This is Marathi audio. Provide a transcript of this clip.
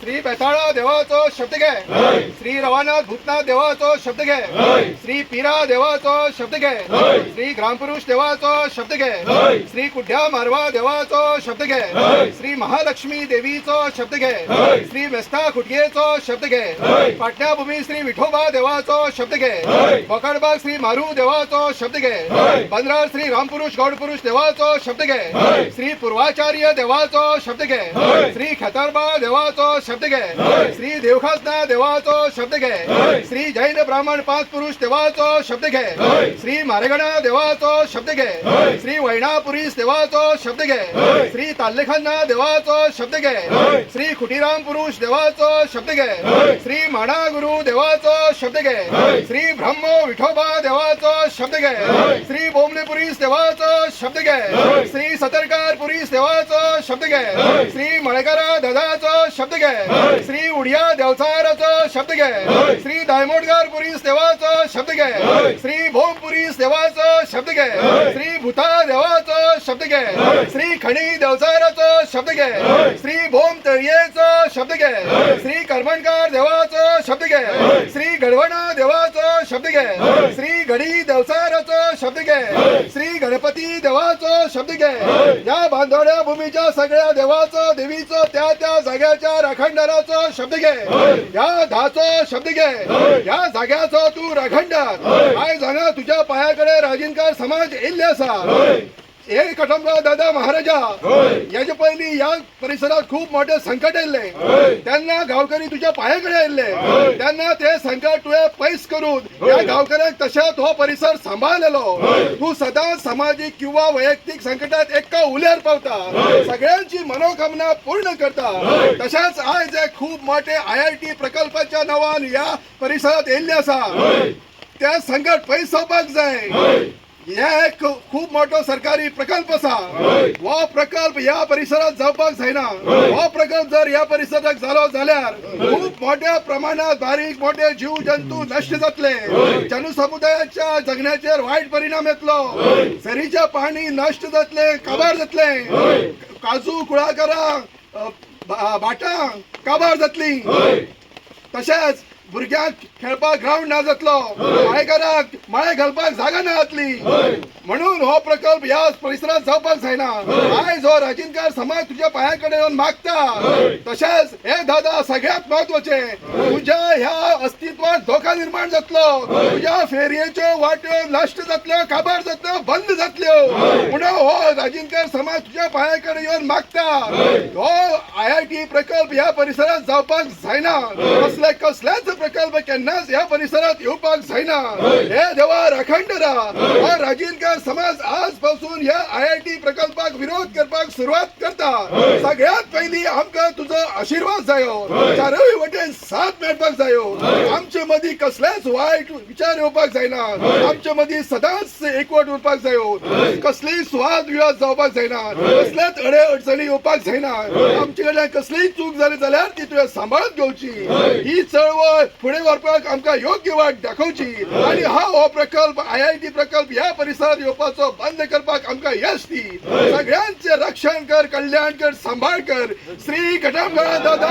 श्री बेताळा देवाचो शब्द घे, श्री रवानाथ भूतनाथ देवाचो शब्द घे, श्री पीरा देवाचो शब्द घे, श्री ग्रामपुरुष देवाचो शब्द घे, श्री कुड्या मारवा देवाचो शब्द घे, श्री महालक्ष्मी देवीचो शब्द घे, श्री मेस्ता खुटगेचो शब्द घे, पाटण्याभूमी श्री विठोबा देवाचो शब्द घे, बोकडबाग श्री मारू देवाचो शब्द घे, बंदरार श्री रामपुरुष गौडपुरुष देवाचो शब्द घे, श्री पूर्वाचार्य देवाचो शब्द घे, श्री खतरबा देवाचो शब्द घे, श्री देवखासना देवाचो शब्द घे, श्री जैन ब्राह्मण पाच पुरुष देवाचो शब्द घे, श्री मारेगणा देवाचो शब्द घे, श्री वैणापुरीस देवाचो शब्द घे, श्री ताल्लेखाना देवाचो शब्द घे, श्री खुटीराम पुरुष देवाचो शब्द घे, श्री माणा गुरु देवाचो शब्द घे, श्री ब्रह्मो विठोबा देवाचो शब्द घे, श्री बोमलेपुरीस देवाचो शब्द घे, श्री सतरकार पुरीस देवाचो शब्द घे, श्री मळेकरा दादाचो शब्द घे, श्री उडिया देवचाराचो शब्द घे, श्री दायमोडगार पुरीस देवाचो शब्द घे, श्री भोम पुरीस देवाचो शब्द घे, श्री भूता देवाचो शब्द घे, श्री खणी देवचाराचो शब्द घे, श्री भोम तळयेचो शब्द घे, श्री करमणकार देवाचो शब्द घे, श्री गडवणा देवाचो शब्द घे, श्री गडी देवचाराचो शब्द घे, श्री गणपती देवाचो शब्द घे, या बांधवड्या भूमीच्या सगळ्या देवाचो देवीचो त्या त्या जाग्याच्या राखणदाराचो शब्द घे, या धाचो शब्द घे, या जाग्याचो तू राखणदार. काय जाणा तुझ्या पायाकडे राजिनकार समाज येयल्ले आसा. हे कटमगाव दादा महाराजा याच्या पहिली या परिसरात खूप मोठे संकट येयले, त्यांना गावकरी तुझ्या पायाकडे येयले, त्यांना ते संकट तुवें पयस करून या गावकऱ्यांक तशाच हो परिसर सांभाळलेलो. तू सदांच सामाजिक किंवा वैयक्तिक संकटात एका उल्यार पावता, सगळ्यांची मनोकामना पूर्ण करता. तशाच आज एक खूप मोठे IIT प्रकल्पाच्या नावान या परिसरात येयल्ले आसा. त्या संकट पयस जावपाक जाय. हे एक खूप मोठो सरकारी प्रकल्प असा. हो प्रकल्प या परिसरात जावपाक जायना. हो प्रकल्प जर या परिसरात जालो जाल्यार खूप मोठ्या प्रमाणात बारीक मोठे जीव जंतू नष्ट जातले. जनसमुदायाच्या जगण्याचेर वाईट परिणाम येतलो. झरीचे पाणी नष्ट जातले, काबार जातले. काजू कुळागरां भाटां काबार जातली. तशेंच भुरग्यांक खेळपाक ग्राउंड ना जातलो. माळेकारांक मळे घालपाक जागा ना जातली. म्हणून हो प्रकल्प या परिसरात जावपाक जायना. आयज हो राजिनकार समाज तुझ्या पायाकडे येऊन मागता. तशेंच हे दादा सगळ्यात महत्वाचे, तुझ्या ह्या अस्तित्वात धोका निर्माण जातलो. तुझ्या फेरयेच्यो वाट्यो नष्ट जातल्यो, काबार जातल्यो, बंद जातल्यो. म्हणून हो राजिनकार समाज तुझ्या पायाकडे येऊन मागता. हो IIT प्रकल्प या परिसरात जावपाक जायना. कसलेच प्रकल्प केन्नाच या परिसरात येवपाक जायना. हे देवा राखणदारा, हा राजिनकार समाज आजपासून या IIT प्रकल्पाक विरोध करपाक सुरुवात करता. सगळ्यात पहिली आमकां तुजो आशीर्वाद जायो. चारय वटेन साथ मेळपाक जायो. आमचे मदीं कसलेच वायट विचार येवपाक जायना. आमचे मदीं सदांच एकवट उरपाक जायो. कसलीय सुवाद विवाद जावपाक जायना. कसलेच अडे अडचणी येवपाक जायना. आमचे कडल्यान कसलीय चूक जाली जाल्यार ती तुवें सांबाळत घेवची. ही चळवळ पुढे व्हरपाक आमकां योग्य वाट दाखोवची. आणि हा हो प्रकल्प IIT प्रकल्प या परिसरात येवपाचो बंद करपाक आमकां यश दी. सगळ्यांचे रक्षण कर, कल्याण कर, सांभाळ कर. श्री कटमगाव दादा